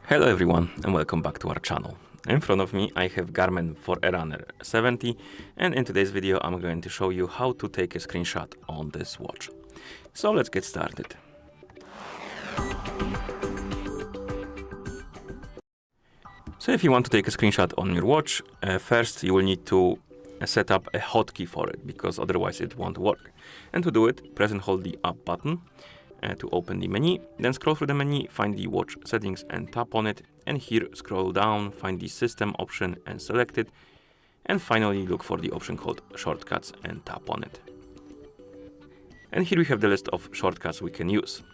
Hello everyone and welcome back to our channel. In front of me I have GARMIN Forerunner 70, and in today's video I'm going to show you how to take a screenshot on this watch. So let's get started. So if you want to take a screenshot on your watch, first you will need to set up a hotkey for it, because otherwise it won't work. And to do it, press and hold the up button to open the menu, then scroll through the menu, find the watch settings and tap on it, and here scroll down, find the system option and select it, and finally look for the option called shortcuts and tap on it. And here we have the list of shortcuts we can use.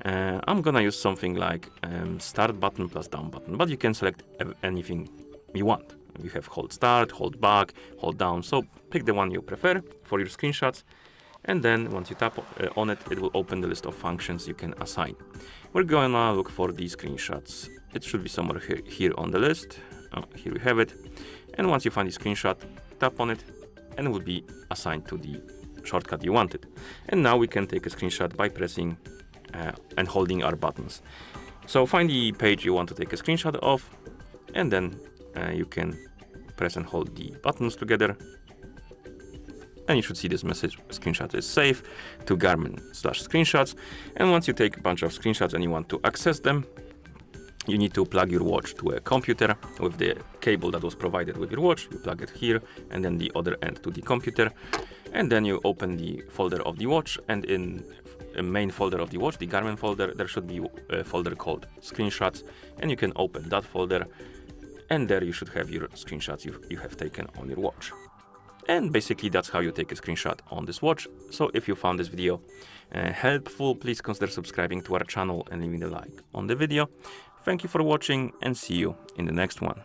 I'm gonna use something like start button plus down button, but you can select anything you want. You have hold start, hold back, hold down, so pick the one you prefer for your screenshots. And then once you tap on it, it will open the list of functions you can assign. We're gonna look for these screenshots. It should be somewhere here on the list. Here we have it. And once you find the screenshot, tap on it and it will be assigned to the shortcut you wanted. And now we can take a screenshot by pressing and holding our buttons. So find the page you want to take a screenshot of, and then you can press and hold the buttons together. And you should see this message: screenshot is safe to Garmin/screenshots. And once you take a bunch of screenshots and you want to access them, you need to plug your watch to a computer with the cable that was provided with your watch. You plug it here and then the other end to the computer. And then you open the folder of the watch, and in the main folder of the watch, the Garmin folder, there should be a folder called screenshots, and you can open that folder, and there you should have your screenshots you have taken on your watch. And basically that's how you take a screenshot on this watch. So if you found this video helpful, please consider subscribing to our channel and leaving a like on the video. Thank you for watching and see you in the next one.